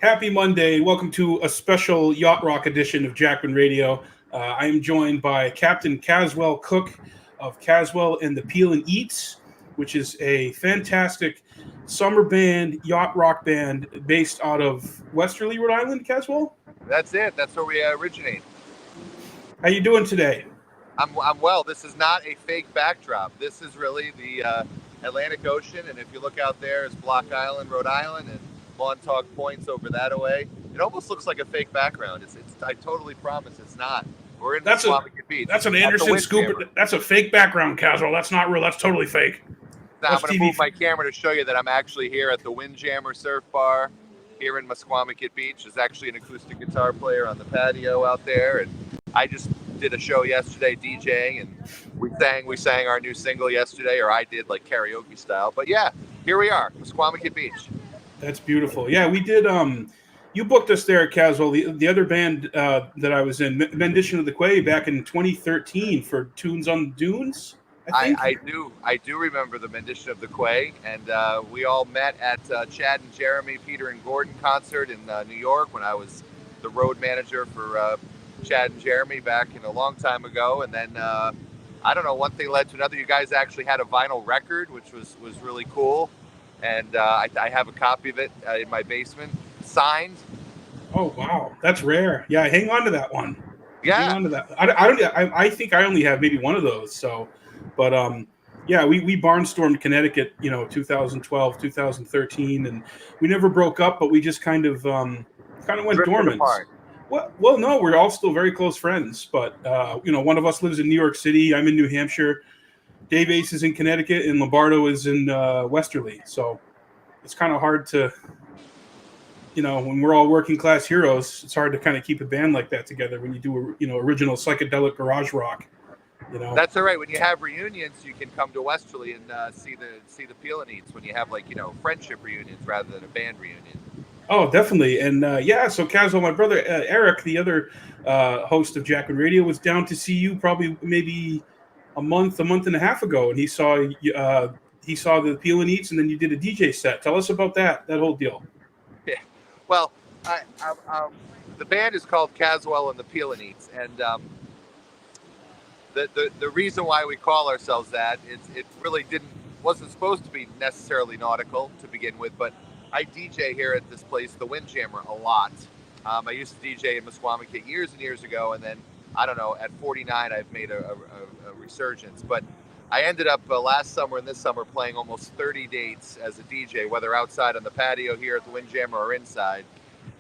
Happy Monday. Welcome to a special Yacht Rock edition of Jackman Radio. I am joined by Captain Caswell Cooke of Caswell and the Peel and Eats, which is a fantastic summer band, yacht rock band based out of Westerly, Rhode Island, Caswell? That's it. That's where we originate. How you doing today? I'm well. This is not a fake backdrop. This is really the Atlantic Ocean, and if you look out there, it's Block Island, Rhode Island, and Montauk Point's over that way. It almost looks like a fake background. It's I totally promise it's not. We're in Squamicut Beach. That's an Anderson scoop. That's a fake background, Caswell. That's not real. That's totally fake. Now, I'm going to move my camera to show you that I'm actually here at the Windjammer Surf Bar here in Squamicut Beach. There's actually an acoustic guitar player on the patio out there, and I just did a show yesterday DJing, and we sang our new single yesterday, or I did, like karaoke style. But yeah, here we are, Squamicut Beach. That's beautiful. Yeah, we did. You booked us there at Caswell. The other band that I was in, Mendition of the Quay, back in 2013 for Tunes on the Dunes. I do remember the Mendition of the Quay, and we all met at Chad and Jeremy, Peter and Gordon concert in New York when I was the road manager for Chad and Jeremy back in a long time ago. And then I don't know, one thing led to another. You guys actually had a vinyl record, which was really cool, and I have a copy of it in my basement, signed. Oh wow, that's rare. Yeah, hang on to that one. Yeah, hang on to that. I think I only have maybe one of those. So. But yeah, we barnstormed Connecticut, 2012, 2013, and we never broke up, but we just kind of went dormant. Apart. Well, no, we're all still very close friends, but one of us lives in New York City. I'm in New Hampshire. Dave Ace is in Connecticut, and Lombardo is in Westerly. So it's kind of hard to, when we're all working class heroes, it's hard to kind of keep a band like that together when you do original psychedelic garage rock. That's all right. When you have reunions, you can come to Westerly and see the Peel and Eats when you have friendship reunions rather than a band reunion. Oh, definitely. And so Caswell, my brother Eric, the other host of Jackman Radio, was down to see you probably maybe a month and a half ago, and he saw the Peel and Eats, and then you did a DJ set. Tell us about that whole deal. Yeah. Well, the band is called Caswell and the Peel and Eats, and The reason why we call ourselves that is it really wasn't supposed to be necessarily nautical to begin with, but I DJ here at this place, the Windjammer, a lot. I used to DJ in Squamicut years and years ago, and then, I don't know, at 49 I've made a resurgence. But I ended up last summer and this summer playing almost 30 dates as a DJ, whether outside on the patio here at the Windjammer or inside.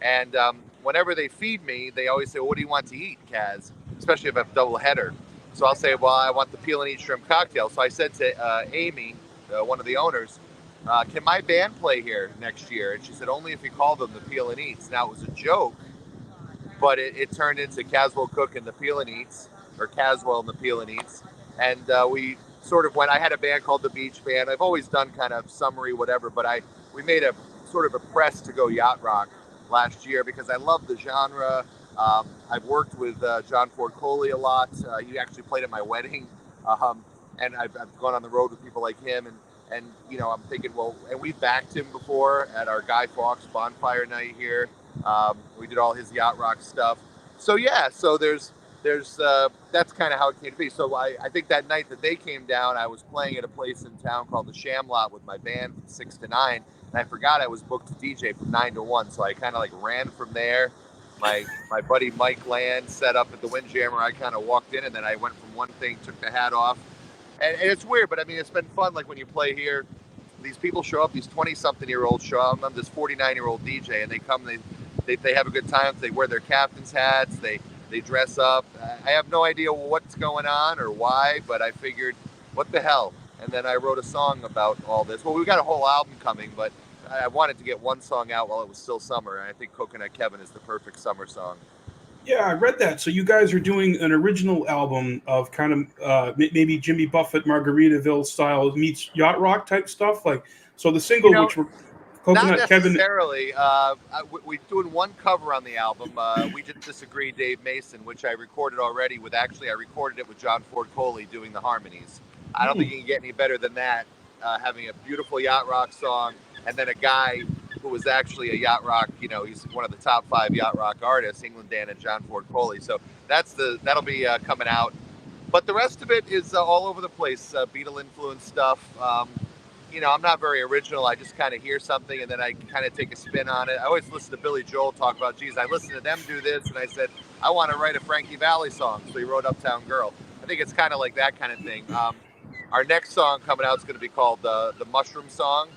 And whenever they feed me, they always say, well, what do you want to eat, Kaz? Especially if I have a double header. So I'll say, well, I want the Peel and Eat shrimp cocktail. So I said to Amy, one of the owners, can my band play here next year? And she said, only if you call them the Peel and Eats. Now, it was a joke, but it turned into Caswell Cooke and the Peel and Eats, or Caswell and the Peel and Eats. And we sort of I had a band called the Beach Band. I've always done kind of summery, whatever, but we made a sort of a press to go yacht rock last year because I love the genre. I've worked with John Ford Coley a lot. He actually played at my wedding, and I've gone on the road with people like him. And I'm thinking, well, and we backed him before at our Guy Fawkes bonfire night here. We did all his yacht rock stuff. So yeah, so there's that's kind of how it came to be. So I think that night that they came down, I was playing at a place in town called the Shamlot with my band from 6 to 9, and I forgot I was booked to DJ from 9 to 1. So I kind of ran from there. My buddy Mike Land set up at the Windjammer. I kind of walked in, and then I went from one thing, took the hat off. And it's weird, but I mean, it's been fun. Like when you play here, these people show up, these 20-something-year-olds show up. I'm this 49-year-old DJ, and they come, they have a good time. They wear their captain's hats. They dress up. I have no idea what's going on or why, but I figured, what the hell? And then I wrote a song about all this. Well, we've got a whole album coming, but I wanted to get one song out while it was still summer, and I think Coconut Kevin is the perfect summer song. Yeah, I read that. So you guys are doing an original album of kind of maybe Jimmy Buffett, Margaritaville style meets yacht rock type stuff. So the single, which were Coconut Kevin. Not necessarily. We're doing one cover on the album. We just disagreed, Dave Mason, which I recorded already with. Actually, I recorded it with John Ford Coley doing the harmonies. I don't think you can get any better than that. Having a beautiful yacht rock song, and then a guy who was actually a Yacht Rock, he's one of the top 5 Yacht Rock artists, England Dan and John Ford Coley. So that'll be coming out. But the rest of it is all over the place, Beatle influence stuff. I'm not very original. I just kind of hear something and then I kind of take a spin on it. I always listen to Billy Joel talk about, geez, I listened to them do this, and I said, I want to write a Frankie Valli song. So he wrote Uptown Girl. I think it's kind of like that kind of thing. Our next song coming out is going to be called the Mushroom Song.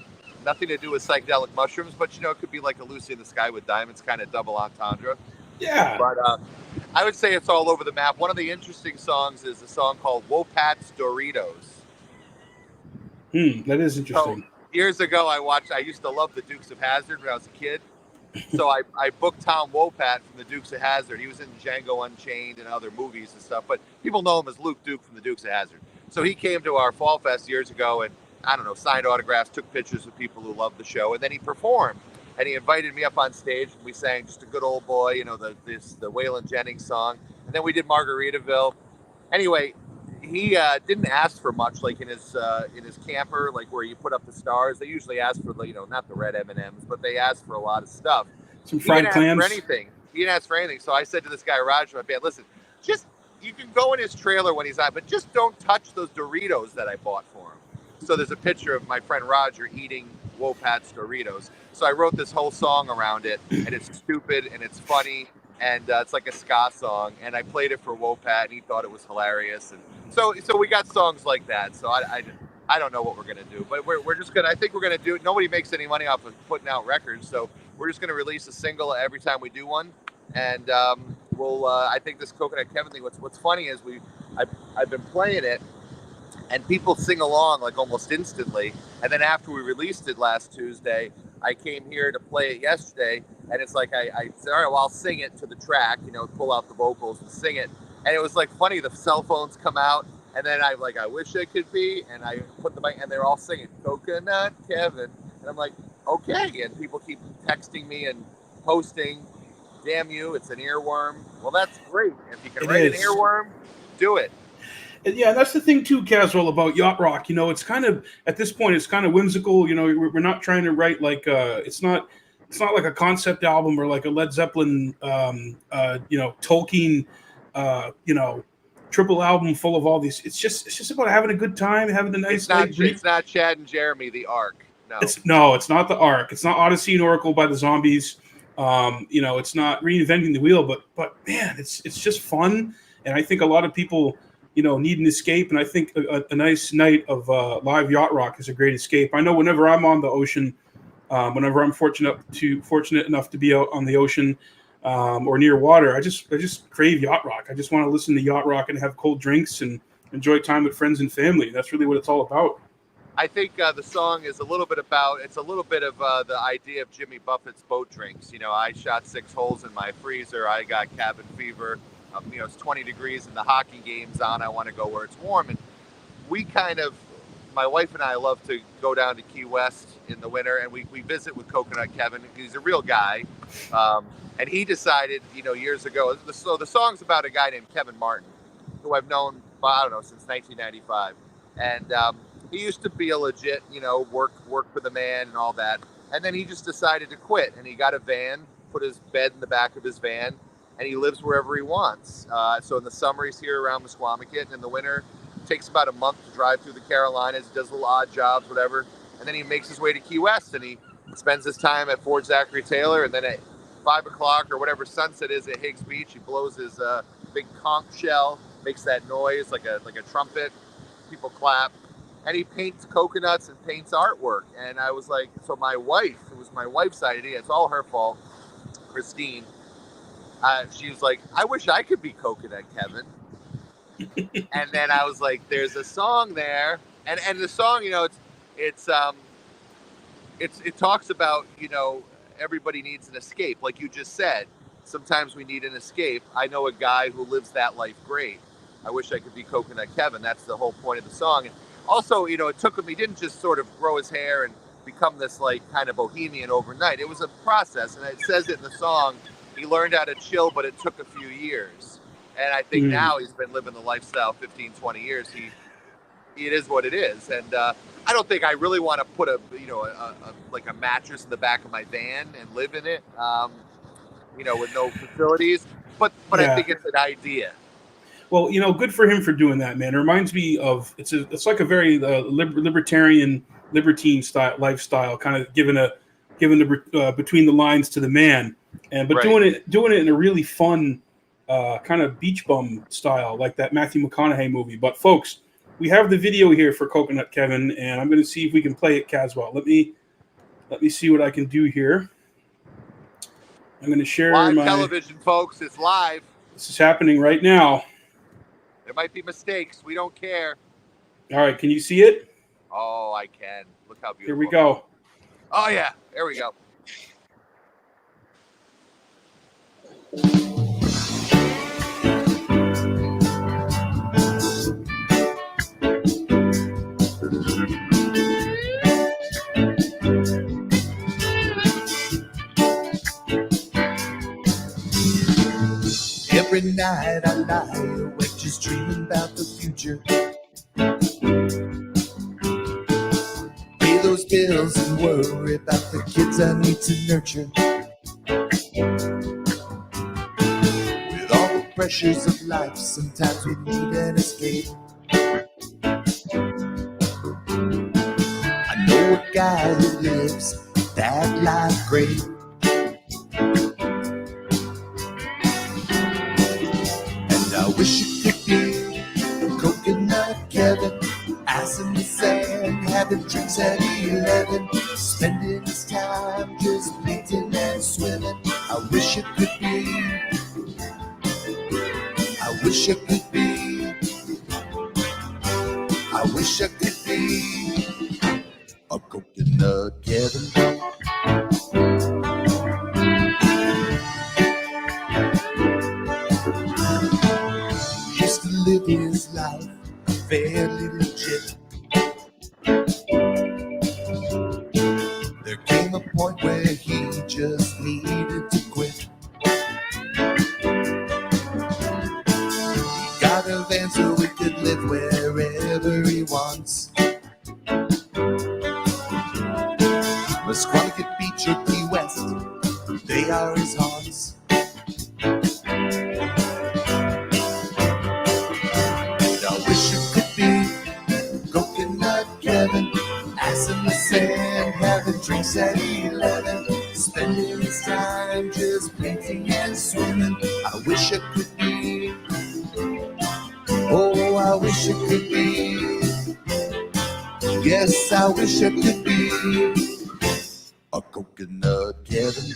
Nothing to do with psychedelic mushrooms, but it could be like a Lucy in the Sky with Diamonds kind of double entendre. Yeah. But I would say it's all over the map. One of the interesting songs is a song called Wopat's Doritos. That is interesting. So, years ago, I used to love the Dukes of Hazzard when I was a kid. So I booked Tom Wopat from the Dukes of Hazzard. He was in Django Unchained and other movies and stuff, but people know him as Luke Duke from the Dukes of Hazzard. So he came to our Fall Fest years ago and, signed autographs, took pictures with people who loved the show, and then he performed. And he invited me up on stage, and we sang Just a Good Old Boy, the Waylon Jennings song. And then we did Margaritaville. Anyway, he didn't ask for much, like in his camper, like where you put up the stars. They usually ask for, not the red M&Ms, but they ask for a lot of stuff. Some fried clams. He didn't ask for anything. So I said to this guy, Roger, my band, listen, you can go in his trailer when he's on, but just don't touch those Doritos that I bought for him. So there's a picture of my friend Roger eating Wopat's Doritos. So I wrote this whole song around it, and it's stupid and it's funny, and it's like a ska song. And I played it for Wopat, and he thought it was hilarious. And so we got songs like that. So I don't know what we're gonna do, but we're just gonna. I think we're gonna do it. Nobody makes any money off of putting out records, so we're just gonna release a single every time we do one. And we'll. I think this Coconut Kevin thing. What's funny is I've been playing it. And people sing along like almost instantly. And then after we released it last Tuesday, I came here to play it yesterday. And it's like I said, all right, well, I'll sing it to the track, pull out the vocals and sing it. And it was like funny, the cell phones come out. And then I wish I could be. And I put the mic, and they're all singing Coconut Kevin. And I'm like, okay. And people keep texting me and posting, damn you, it's an earworm. Well, that's great. If you can write an earworm, do it. Yeah, that's the thing too, Caswell, about Yacht Rock. It's kind of, at this point, it's kind of whimsical. We're not trying to write like it's not like a concept album or like a Led Zeppelin, Tolkien, triple album full of all these. It's just about having a good time, having a nice. It's not Chad and Jeremy, the Ark. No, it's not the Ark. It's not Odyssey and Oracle by the Zombies. It's not reinventing the wheel, but man, it's just fun, and I think a lot of people. Need an escape, and I think a nice night of live Yacht Rock is a great escape. I know whenever I'm on the ocean, whenever I'm fortunate enough to be out on the ocean or near water, I just crave Yacht Rock. I just want to listen to Yacht Rock and have cold drinks and enjoy time with friends and family. That's really what it's all about. I think the song is a little bit of the idea of Jimmy Buffett's boat drinks. I shot 6 holes in my freezer. I got cabin fever. It's 20 degrees and the hockey game's on. I want to go where it's warm. And my wife and I love to go down to Key West in the winter, and we visit with Coconut Kevin. He's a real guy. And he decided, years ago, so the song's about a guy named Kevin Martin, who I've known, since 1995. And he used to be a legit, work for the man and all that. And then he just decided to quit, and he got a van, put his bed in the back of his van, and he lives wherever he wants. So in the summer, he's here around Musquamaket, and in the winter, it takes about a month to drive through the Carolinas. He does little odd jobs, whatever, and then he makes his way to Key West, and he spends his time at Fort Zachary Taylor, and then at 5 o'clock or whatever sunset is at Higgs Beach, he blows his big conch shell, makes that noise like a trumpet. People clap, and he paints coconuts and paints artwork. And I was like, so my wife, it was my wife's idea. It's all her fault, Christine. She was like, I wish I could be Coconut Kevin. And then I was like, there's a song there. And the song, it talks about, everybody needs an escape. Like you just said, sometimes we need an escape. I know a guy who lives that life great. I wish I could be Coconut Kevin. That's the whole point of the song. And also, it took him, he didn't just sort of grow his hair and become this like kind of bohemian overnight. It was a process. And it says it in the song. He learned how to chill, but it took a few years. And I think now he's been living the lifestyle 15, 20 years. it is what it is. And I don't think I really want to put a mattress in the back of my van and live in it, with no facilities. But I think it's an idea. Well, good for him for doing that, man. It reminds me of it's like a very libertarian, style lifestyle, kind of giving the between the lines to the man, but doing it in a really fun kind of beach bum style, like that Matthew McConaughey movie. But folks, we have the video here for Coconut Kevin, and I'm going to see if we can play it, Caswell. Let me see what I can do here. I'm going to share live television, folks. It's live. This is happening right now. There might be mistakes. We don't care. All right. Can you see it? Oh, I can. Look how beautiful. Here we go. Oh, yeah. There we go. Every night I lie awake just dreaming about the future. Pay those bills and worry about the kids I need to nurture. With all the pressures of life, sometimes we need an escape. I know a guy who lives that life great. I wish it could be Coconut Kevin, ass in the sand, having drinks at 11, spending his time just painting and swimming. I wish it could be, I wish it could be, I wish I could be a Coconut Kevin. Live his life fairly legit. There came a point where he just needed to quit. He got a van so he could live wherever he wants. Musqueam Beach or Key West, they are his haunts. Ass in the sand, having drinks at 11, spending his time just painting and swimming. I wish I could be, oh, I wish I could be, yes, I wish I could be a Coconut Kevin.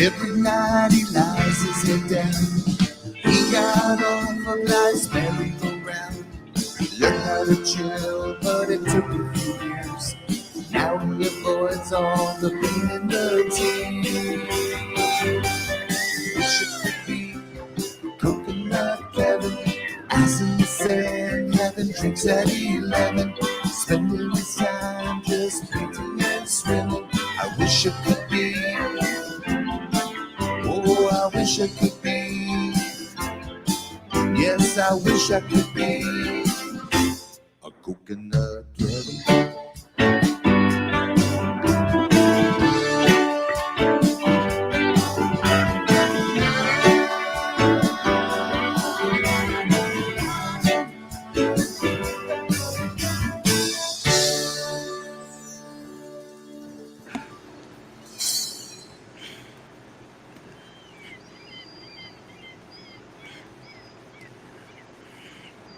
Every night he lies his head down. He got off of life's merry-go-round. He learned how to chill, but it took a few years. Now he avoids all the pain and the tears. Wish it could be Coconut Kevin, ass in the sand, having drinks at 11, spending his time just painting and swimming. I wish it could be, oh, I wish I could be, yes, I wish I could be a Coconut Kevin.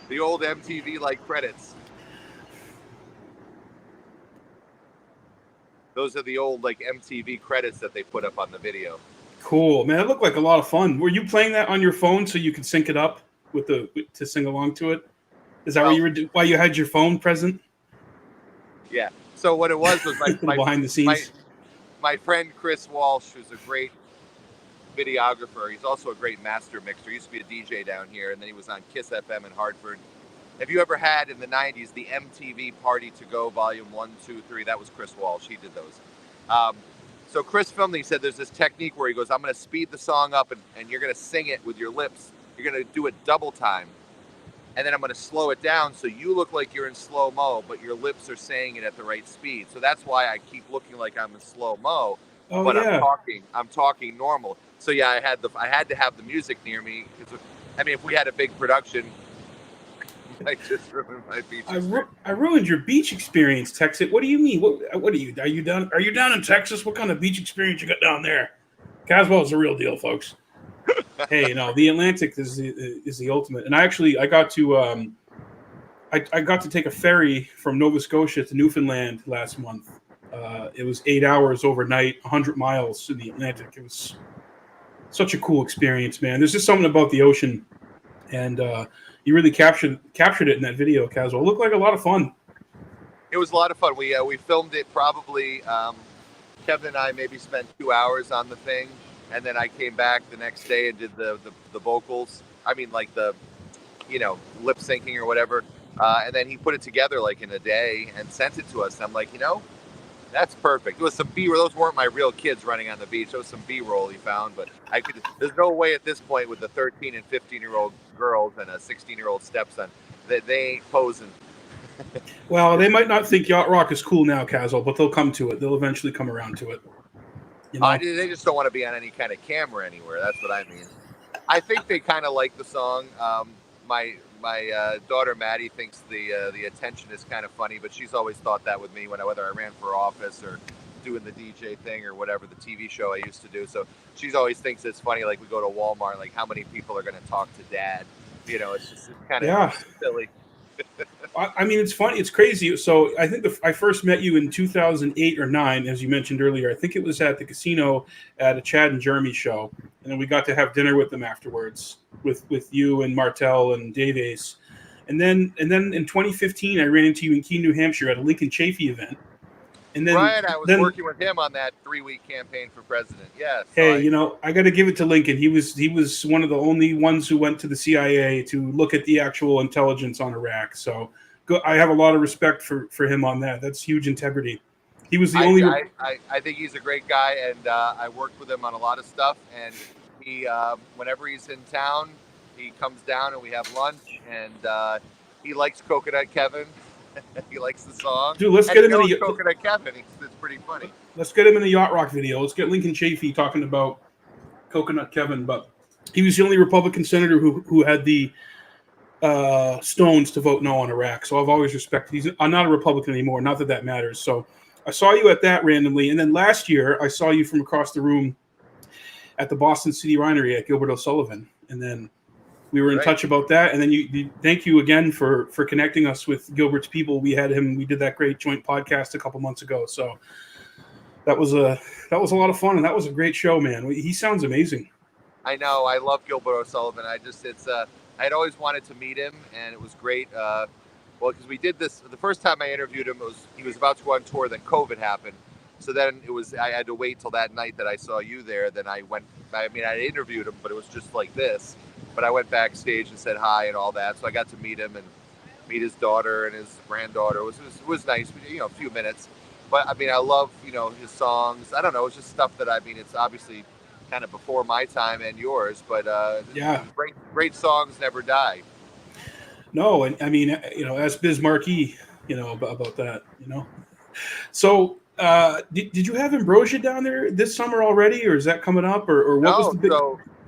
The old MTV-like credits. Those are the old MTV credits that they put up on the video. Cool, man. It looked like a lot of fun. Were you playing that on your phone so you could sync it up to sing along to it? Is that why you had your phone present? Yeah. So what it was my behind the scenes. My friend Chris Walsh, who's a great videographer. He's also a great master mixer. He used to be a DJ down here, and then he was on Kiss FM in Hartford. Have you ever had in the 90s the MTV Party to Go Volume 1, 2, 3? That was Chris Walsh. He did those. So Chris filmed it. He said there's this technique where he goes, I'm going to speed the song up and you're going to sing it with your lips. You're going to do it double time. And then I'm going to slow it down so you look like you're in slow-mo, but your lips are saying it at the right speed. So that's why I keep looking like I'm in slow-mo, but yeah. I'm talking normal. So yeah, I had to have the music near me. I mean, if we had a big production, I just ruined my beach experience. I ruined your beach experience, Texas. What do you mean? What are you? Are you down in Texas? What kind of beach experience you got down there? Caswell's the real deal, folks. Hey, the Atlantic is the ultimate. And I got to I got to take a ferry from Nova Scotia to Newfoundland last month. It was 8 hours overnight, 100 miles in the Atlantic. It was such a cool experience, man. There's just something about the ocean, and you really captured it in that video, Caswell. It looked like a lot of fun. It was a lot of fun. We filmed it probably. Kevin and I maybe spent 2 hours on the thing, and then I came back the next day and did the vocals. I mean, like the, lip syncing or whatever. And then he put it together like in a day and sent it to us. And I'm like, that's perfect. It was some B-roll. Those weren't my real kids running on the beach. It was some B-roll he found. But there's no way at this point with the 13 and 15-year-old girls and a 16-year-old stepson that they ain't posing. Well, they might not think Yacht Rock is cool now, Caswell, but they'll come to it. They'll eventually come around to it. They just don't want to be on any kind of camera anywhere. That's what I mean. I think they kind of like the song. My daughter Maddie thinks the attention is kind of funny, but she's always thought that with me whether I ran for office or doing the DJ thing or whatever, the TV show I used to do. So she's always thinks it's funny. Like we go to Walmart, like how many people are going to talk to Dad? It's kind of silly. I mean, it's funny. It's crazy. So I think I first met you in 2008 or 9, as you mentioned earlier. I think it was at the casino at a Chad and Jeremy show. And then we got to have dinner with them afterwards with you and Martel and Dave Ace. And then in 2015, I ran into you in Keene, New Hampshire at a Lincoln Chafee event. And then, Ryan, I was working with him on that 3-week campaign for president. Yeah. So I got to give it to Lincoln. He was one of the only ones who went to the CIA to look at the actual intelligence on Iraq. So I have a lot of respect for him on that. That's huge integrity. He was the only. I think he's a great guy, and I worked with him on a lot of stuff. And he, whenever he's in town, he comes down and we have lunch. And he likes Coconut Kevin. He likes the song. Dude, let's get him in the Coconut Kevin. It's pretty funny. Let's get him in the Yacht Rock video. Let's get Lincoln Chafee talking about Coconut Kevin. But he was the only Republican senator who had the stones to vote no on Iraq. So I've always respected. I'm not a Republican anymore. Not that matters. So I saw you at that randomly, and then last year I saw you from across the room at the Boston City Winery at Gilbert O'Sullivan, and then we were in touch about that. And then you thank you again for connecting us with Gilbert's people. We had him. We did that great joint podcast a couple months ago. So that was a lot of fun, and that was a great show, man. He sounds amazing. I know. I love Gilbert O'Sullivan. I had always wanted to meet him, and it was great. Because we did this the first time I interviewed him, he was about to go on tour, then COVID happened. So then I had to wait till that night that I saw you there. Then I interviewed him, but it was just like this. But I went backstage and said hi and all that. So I got to meet him and meet his daughter and his granddaughter. It was nice, a few minutes. But I mean, I love, his songs. I don't know. It's just stuff that it's obviously kind of before my time and yours. But great songs never die. No, and I mean, as Biz Marquee, about that, So did you have Ambrosia down there this summer already, or is that coming up, or what was the big?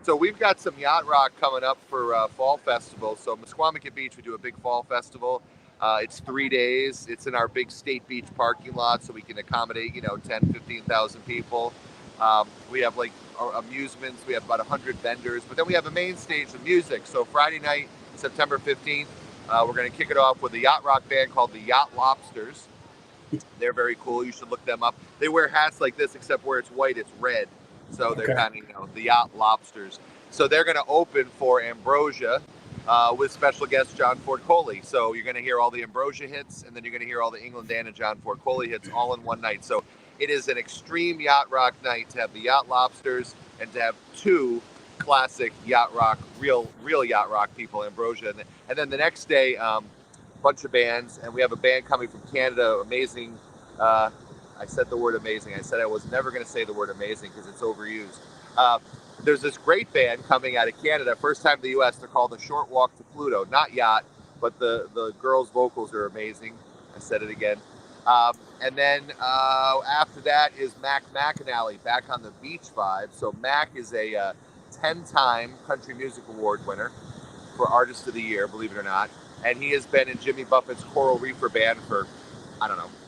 So we've got some Yacht Rock coming up for Fall Festival. So Mesquamaket Beach, we do a big Fall Festival. It's 3 days. It's in our big State Beach parking lot, so we can accommodate, 10, 15,000 people. We have like amusements. We have about 100 vendors, but then we have a main stage of music. So Friday night, September 15th, we're going to kick it off with a Yacht Rock band called the Yacht Lobsters. They're very cool. You should look them up. They wear hats like this, except where it's white, it's red. So they're Okay. kind of, the Yacht Lobsters. So they're going to open for Ambrosia with special guest John Ford Coley. So you're going to hear all the Ambrosia hits, and then you're going to hear all the England Dan and John Ford Coley hits all in one night. So it is an extreme Yacht Rock night to have the Yacht Lobsters and to have two classic Yacht Rock, real Yacht Rock people, Ambrosia. And then the next day, bunch of bands, and we have a band coming from Canada, amazing. I said the word amazing. I said I was never going to say the word amazing because it's overused. There's this great band coming out of Canada, first time in the U.S. They're called The Short Walk to Pluto. Not Yacht, but the girls' vocals are amazing. I said it again. And then after that is Mac McAnally, back on the beach vibe. So Mac is a 10-time Country Music Award winner for Artist of the Year, believe it or not. And he has been in Jimmy Buffett's Coral Reefer Band for,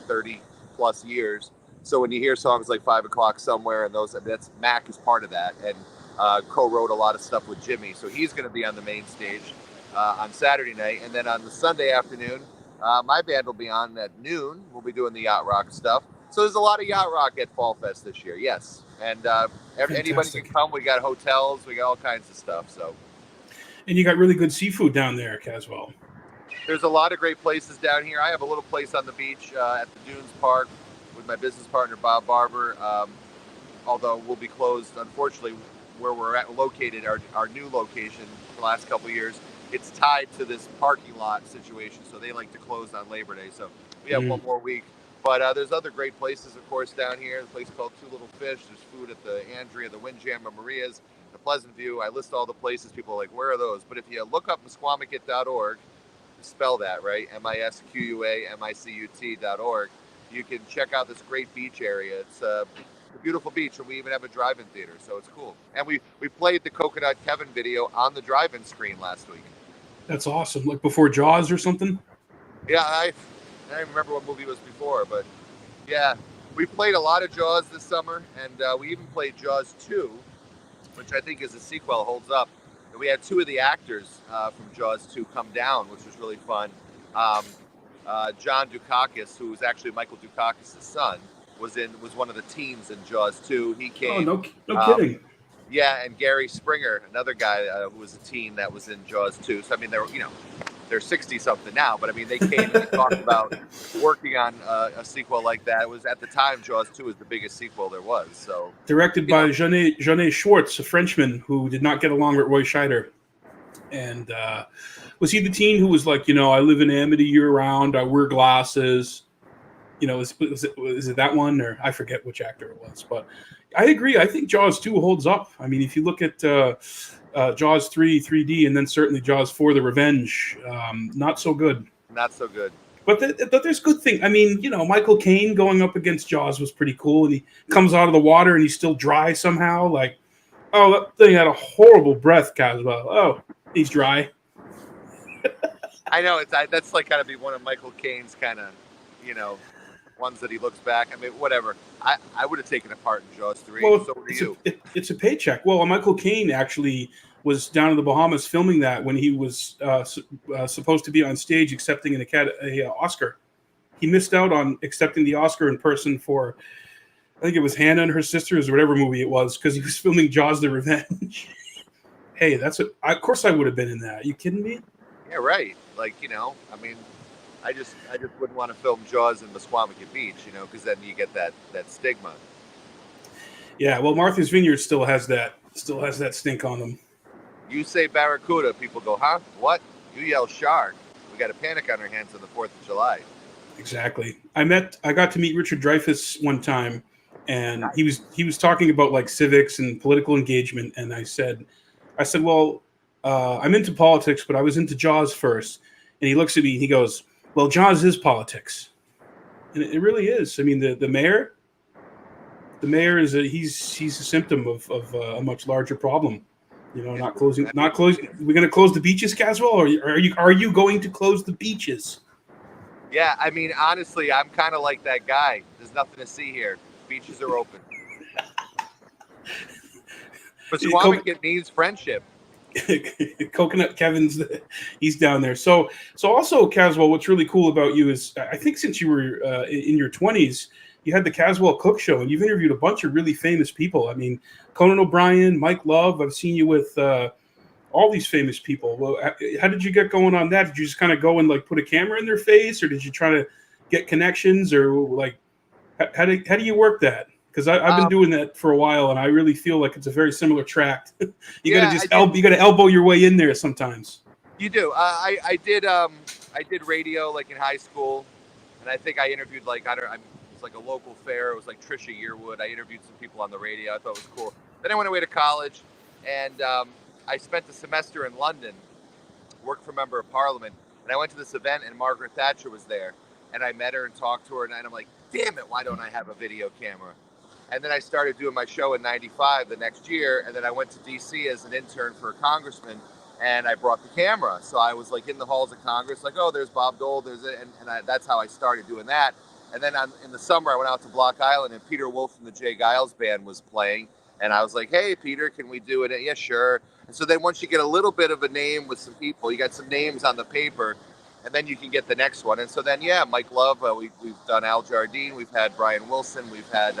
30 plus years. So when you hear songs like 5 O'Clock Somewhere and that's Mac is part of that and co-wrote a lot of stuff with Jimmy. So he's going to be on the main stage on Saturday night. And then on the Sunday afternoon, my band will be on at noon. We'll be doing the Yacht Rock stuff. So there's a lot of Yacht Rock at Fall Fest this year, yes. And anybody can come. We got hotels. We got all kinds of stuff. So. And you got really good seafood down there, Caswell. There's a lot of great places down here. I have a little place on the beach at the Dunes Park with my business partner, Bob Barber. Although we'll be closed, unfortunately, where we're located, our new location for the last couple of years, it's tied to this parking lot situation. So they like to close on Labor Day. So we have one more week. But there's other great places, of course, down here. A place called Two Little Fish. There's food at the Andrea, the Windjammer, Maria's, the Pleasant View. I list all the places. People are like, where are those? But if you look up Misquamicut.org, spell that, right? MISQUAMICUT.org. You can check out this great beach area. It's a beautiful beach, and we even have a drive-in theater, so it's cool. And we played the Coconut Kevin video on the drive-in screen last week. That's awesome. Like before Jaws or something? Yeah, I don't remember what movie it was before, but yeah, we played a lot of Jaws this summer, and we even played Jaws 2, which I think is a sequel, holds up. And we had two of the actors from Jaws 2 come down, which was really fun. John Dukakis, who was actually Michael Dukakis' son, was one of the teens in Jaws 2. He came. Oh, no kidding. Yeah, and Gary Springer, another guy who was a teen that was in Jaws 2. So I mean, they're 60-something now, but I mean, they came and talked about working on a sequel like that. It was at the time Jaws 2 was the biggest sequel there was. So directed by Jeanne Schwartz, a Frenchman who did not get along with Roy Scheider. And was he the teen who was like, I live in Amity year round, I wear glasses? Was it that one? Or I forget which actor it was. But I agree. I think Jaws 2 holds up. I mean, if you look at Jaws 3, 3D, and then certainly Jaws 4, The Revenge, not so good. Not so good. But there's good things. I mean, Michael Caine going up against Jaws was pretty cool. And he comes out of the water and he's still dry somehow. Like, oh, that thing had a horrible breath, Caswell. Oh, he's dry. I know. That's like got to be one of Michael Caine's kind of, ones that he looks back. I mean, whatever. I would have taken a part in Jaws 3. Well, so would you. It's a paycheck. Well, Michael Caine actually was down in the Bahamas filming that when he was supposed to be on stage accepting an Oscar. He missed out on accepting the Oscar in person for, I think it was Hannah and Her Sisters or whatever movie it was, because he was filming Jaws: The Revenge. Hey, of course I would have been in that. Are you kidding me? Yeah, right. Like, I mean, I just wouldn't want to film Jaws in Misquamicut Beach, because then you get that stigma. Yeah, well, Martha's Vineyard still has that stink on them. You say barracuda, people go, huh? What? You yell shark. We got a panic on our hands on the 4th of July. Exactly. I got to meet Richard Dreyfuss one time, and he was talking about like civics and political engagement, and I said, well, I'm into politics, but I was into Jaws first. And he looks at me and he goes, well, Jaws is politics. And it really is. I mean, the mayor is he's a symptom of a much larger problem. Not closing. We're going to close the beaches, Caswell, or are you going to close the beaches? Yeah, I mean, honestly, I'm kind of like that guy. There's nothing to see here. Beaches are open. But Squamicut needs friendship. Coconut Kevin's he's down there. So also, Caswell, what's really cool about you is I think since you were in your 20s, you had the Caswell Cooke show, and you've interviewed a bunch of really famous people. I mean, Conan O'Brien, Mike Love. I've seen you with all these famous people. Well, how did you get going on that? Did you just kind of go and like put a camera in their face, or did you try to get connections, or like how do you work that? Because I've been doing that for a while, and I really feel like it's a very similar track. You got to elbow your way in there sometimes. You do. I did radio like in high school, and I think I interviewed it's like a local fair. It was like Trisha Yearwood. I interviewed some people on the radio. I thought it was cool. Then I went away to college, and I spent a semester in London, worked for a member of parliament, and I went to this event, and Margaret Thatcher was there, and I met her and talked to her, and I'm like, damn it, why don't I have a video camera? And then I started doing my show in '95 the next year, and then I went to DC as an intern for a congressman, and I brought the camera. So I was like in the halls of Congress, like, oh, there's Bob Dole, there's it, and that's how I started doing that. And then in the summer, I went out to Block Island, and Peter Wolf from the Jay Giles Band was playing, and I was like, hey, Peter, can we do it? Yeah, sure. And so then once you get a little bit of a name with some people, you got some names on the paper, and then you can get the next one. And so then, yeah, Mike Love, we've done Al Jardine, we've had Brian Wilson, we've had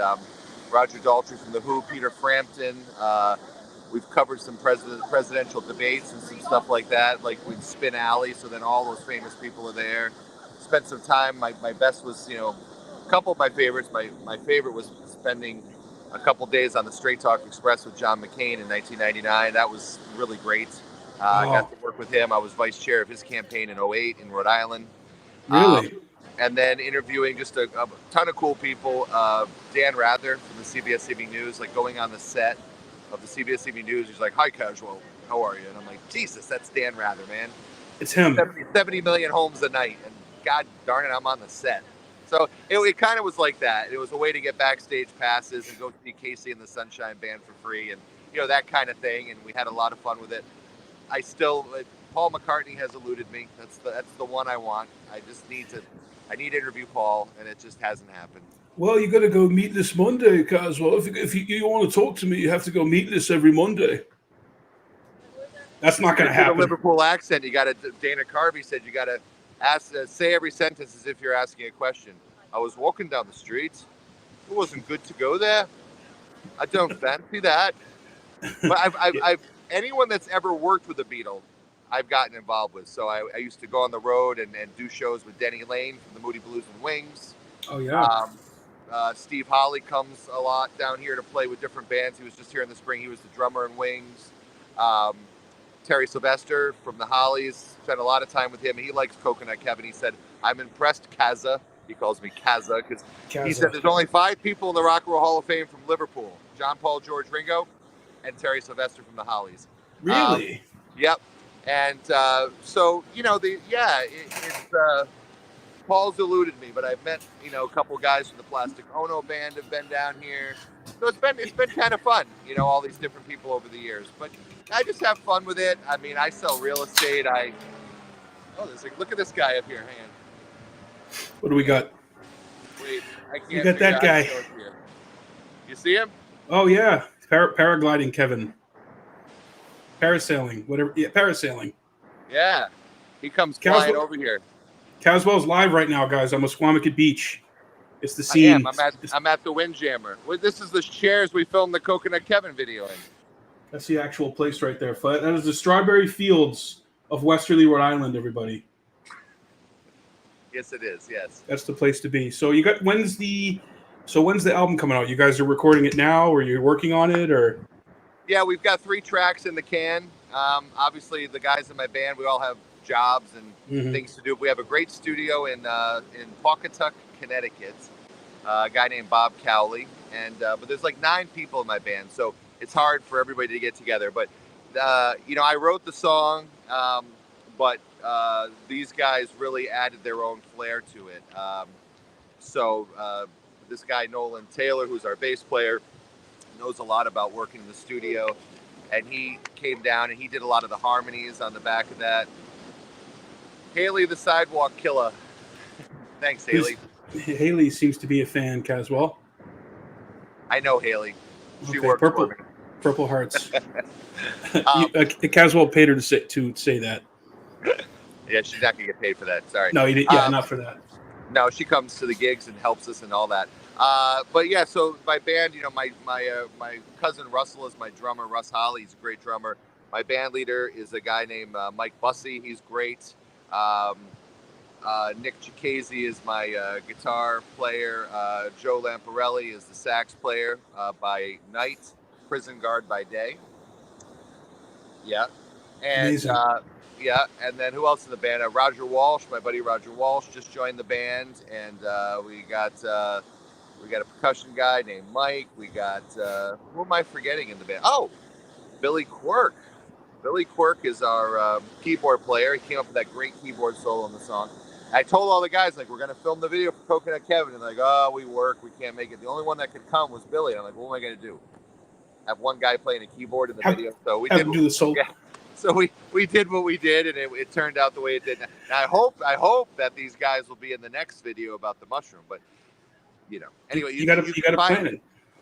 Roger Daltrey from The Who, Peter Frampton. We've covered some presidential debates and some stuff like that, like with Spin Alley. So then all those famous people are there. Spent some time. My best was, a couple of my favorites. My favorite was spending a couple days on the Straight Talk Express with John McCain in 1999. That was really great. I got to work with him. I was vice chair of his campaign in 2008 in Rhode Island. Really? And then interviewing just a ton of cool people. Dan Rather from the CBS Evening News, like going on the set of the CBS Evening News. He's like, hi, Caswell, how are you? And I'm like, Jesus, that's Dan Rather, man. It's him. 70 million homes a night. And God darn it, I'm on the set. So it kind of was like that. It was a way to get backstage passes and go see Casey and the Sunshine Band for free and, that kind of thing. And we had a lot of fun with it. Paul McCartney has eluded me. That's the one I want. I need to interview Paul, and it just hasn't happened. Well, you got to go meatless Monday, Caswell. If you want to talk to me, you have to go meatless every Monday. That's not going to happen. The Liverpool accent. Dana Carvey said you got to say every sentence as if you're asking a question. I was walking down the street. It wasn't good to go there. I don't fancy that. But I've anyone that's ever worked with a Beatle, I've gotten involved with. So I used to go on the road and do shows with Denny Lane from the Moody Blues and Wings. Oh, yeah. Steve Holley comes a lot down here to play with different bands. He was just here in the spring. He was the drummer in Wings. Terry Sylvester from the Hollies, spent a lot of time with him. He likes Coconut Kevin. He said, I'm impressed, Kaza. He calls me Kaza because he said there's only 5 people in the Rock and Roll Hall of Fame from Liverpool. John, Paul, George, Ringo, and Terry Sylvester from the Hollies. Really? Yep. And Paul's eluded me, but I've met, a couple guys from the Plastic Ono band have been down here. So it's been kind of fun, all these different people over the years. But I just have fun with it. I mean, I sell real estate. Look at this guy up here. Hang on. What do we got? Wait, I can't. You got that guy. You see him? Oh, yeah. Paragliding, Kevin. Parasailing, whatever. Yeah, parasailing. Yeah. He comes flying over here. Caswell's live right now, guys, on Musquamacut Beach. It's the scene. I'm at the Windjammer. This is the chairs we filmed the Coconut Kevin video in. That's the actual place right there. That is the Strawberry Fields of Westerly, Rhode Island, everybody. Yes, it is. Yes. That's the place to be. So when's the album coming out? You guys are recording it now, or you're working on it, or? Yeah, we've got 3 tracks in the can. Obviously, the guys in my band, we all have jobs and things to do. We have a great studio in Pawcatuck, Connecticut. A guy named Bob Cowley, but there's like 9 people in my band, so it's hard for everybody to get together. But I wrote the song, but these guys really added their own flair to it. So this guy Nolan Taylor, who's our bass player, knows a lot about working in the studio, and he came down and he did a lot of the harmonies on the back of that. Haley, the Sidewalk Killer. Thanks, Haley. Haley seems to be a fan, Caswell. I know Haley. She works for me. Purple Hearts. Caswell paid her to say that. Yeah, she's not gonna get paid for that. Sorry. No, he did. Yeah, not for that. No, she comes to the gigs and helps us and all that. But yeah, so my band, you know, my cousin Russell is my drummer. Russ Holly, he's a great drummer. My band leader is a guy named Mike Bussey. He's great. Nick Chicchese is my guitar player. Joe Lamparelli is the sax player by night, prison guard by day. Yeah. And yeah, and then who else in the band? Roger Walsh, my buddy Roger Walsh, just joined the band, and we got a percussion guy named Mike. We got who am I forgetting in the band? Oh, Billy Quirk. Billy Quirk is our keyboard player. He came up with that great keyboard solo in the song. I told all the guys, like, we're going to film the video for Coconut Kevin. And they're like, oh, we can't make it. The only one that could come was Billy. And I'm like, what am I going to do? Have one guy playing a keyboard in the video. So we did do the solo. Yeah. So we did what we did, and it turned out the way it did. And I hope that these guys will be in the next video about the mushroom. But, you know, anyway. You got to plan it.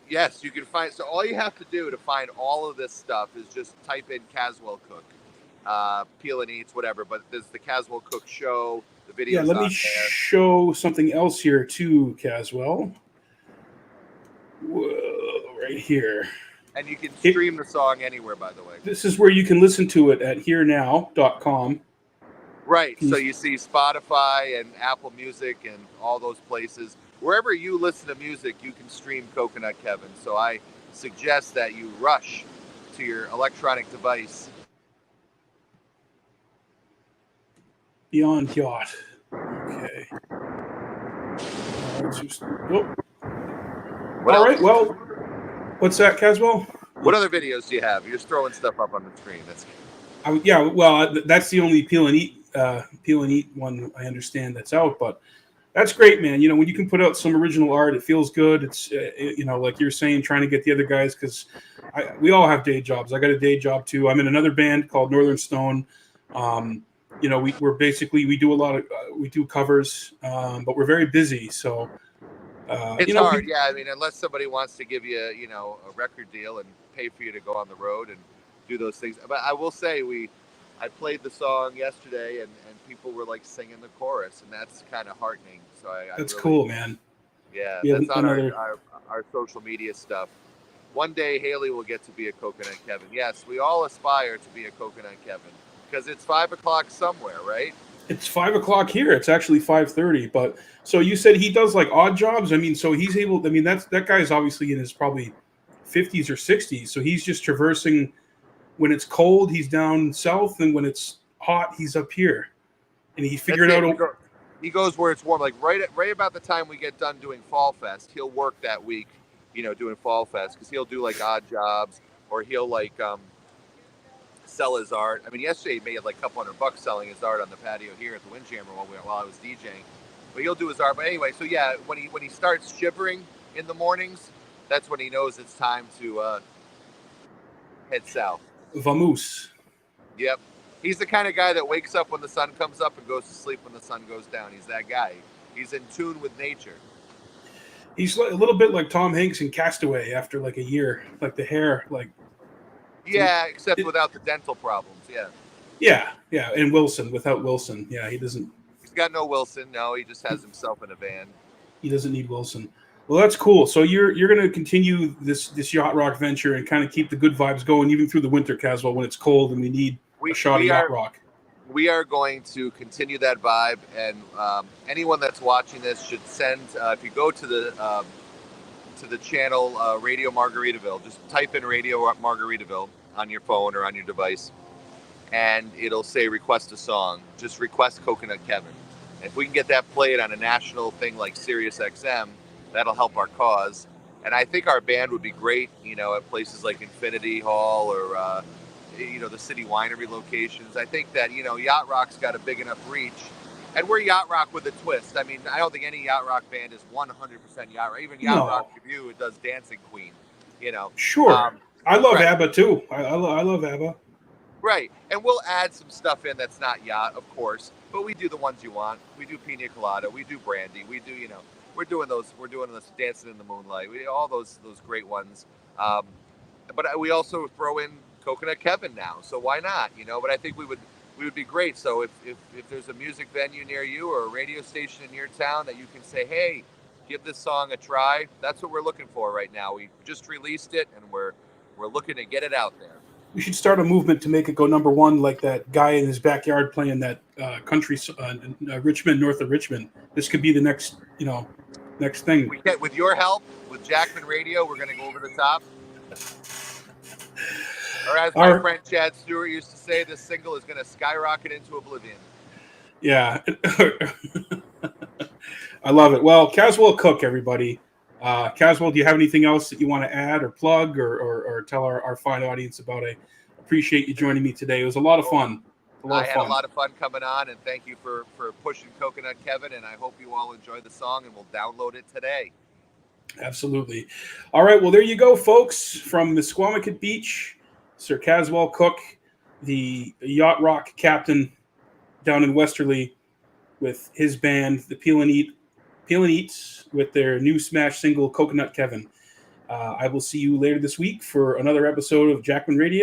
Yes, you can find. So all you have to do to find all of this stuff is just type in Caswell Cooke, Peel and Eats, whatever. But there's the Caswell Cooke show. The video. Yeah, let me show something else here too, Caswell. Whoa, right here. And you can stream the song anywhere, by the way. This is where you can listen to it at herenow.com. Right. So you see Spotify and Apple Music and all those places. Wherever you listen to music, you can stream Coconut Kevin. So I suggest that you rush to your electronic device. Beyond Yacht. Okay. All right. Well, what's that, Caswell? What other videos do you have? You're just throwing stuff up on the screen. That's the only Peel and Eat one I understand that's out, but that's great, man. You know, when you can put out some original art, it feels good. It's, you know, like you're saying, trying to get the other guys, because we all have day jobs. I got a day job too. I'm in another band called Northern Stone. You know, we do a lot of, we do covers, but we're very busy. So it's hard. Yeah. I mean, unless somebody wants to give you, you know, a record deal and pay for you to go on the road and do those things. But I will say I played the song yesterday and people were like singing the chorus, and that's kind of heartening. So that's really cool, man. Yeah. That's on our social media stuff. One day Haley will get to be a Coconut Kevin. Yes. We all aspire to be a Coconut Kevin. Because it's 5 o'clock somewhere, right? It's 5 o'clock here. It's actually 5:30. But so you said he does like odd jobs. I mean, so he's able. I mean, that guy's obviously in his probably 50s or 60s. So he's just traversing. When it's cold, he's down south, and when it's hot, he's up here. And he figured out. He goes where it's warm. Like right about the time we get done doing Fall Fest, he'll work that week. You know, doing Fall Fest, because he'll do like odd jobs, or he'll like sell his art. I mean, yesterday he made like a couple $100 selling his art on the patio here at the Windjammer while I was DJing. But he'll do his art. But anyway, so yeah, when he starts shivering in the mornings, that's when he knows it's time to head south. Vamoose. Yep. He's the kind of guy that wakes up when the sun comes up and goes to sleep when the sun goes down. He's that guy. He's in tune with nature. He's a little bit like Tom Hanks in Castaway after like a year, like the hair, like. Yeah, except without the dental problems. Yeah. Yeah, and Wilson, without Wilson. Yeah, he doesn't. He's got no Wilson. No, he just has himself in a van. He doesn't need Wilson. Well, that's cool. So you're going to continue this Yacht Rock venture and kind of keep the good vibes going even through the winter, Caswell, when it's cold and we need a shot of Yacht Rock. We are going to continue that vibe, and anyone that's watching this should send. If you go to the channel Radio Margaritaville, just type in Radio Margaritaville on your phone or on your device, and it'll say request a song. Just request Coconut Kevin. If we can get that played on a national thing like Sirius XM, that'll help our cause. And I think our band would be great, you know, at places like Infinity Hall or you know, the city winery locations. I think that, you know, Yacht Rock's got a big enough reach. And we're Yacht Rock with a twist. I mean, I don't think any Yacht Rock band is 100% Yacht Rock. Even Yacht Rock Review, it does Dancing Queen, you know. Sure. I love ABBA, too. I love ABBA. Right. And we'll add some stuff in that's not Yacht, of course. But we do the ones you want. We do Pina Colada. We do Brandy. We do, you know, we're doing those Dancing in the Moonlight. We do all those great ones. But we also throw in Coconut Kevin now. So why not, you know? But I think we would be great. So if there's a music venue near you or a radio station in your town that you can say, hey, give this song a try. That's what we're looking for right now. We just released it, and we're looking to get it out there. We should start a movement to make it go number one, like that guy in his backyard playing that country Richmond, north of Richmond. This could be the next thing. With your help, with Jackman Radio, we're going to go over the top. Or as my friend Chad Stewart used to say, this single is going to skyrocket into oblivion. Yeah. I love it. Well, Caswell Cooke, everybody. Caswell, do you have anything else that you want to add or plug or tell our fine audience about? I appreciate you joining me today. It was a lot of fun. I had a lot of fun coming on, and thank you for pushing Coconut Kevin, and I hope you all enjoy the song, and we'll download it today. Absolutely. All right, well, there you go, folks. From Misquamicut Beach, Sir Caswell Cooke, the Yacht Rock captain down in Westerly, with his band, the Peel and Eats, with their new smash single, Coconut Kevin. I will see you later this week for another episode of Jackman Radio.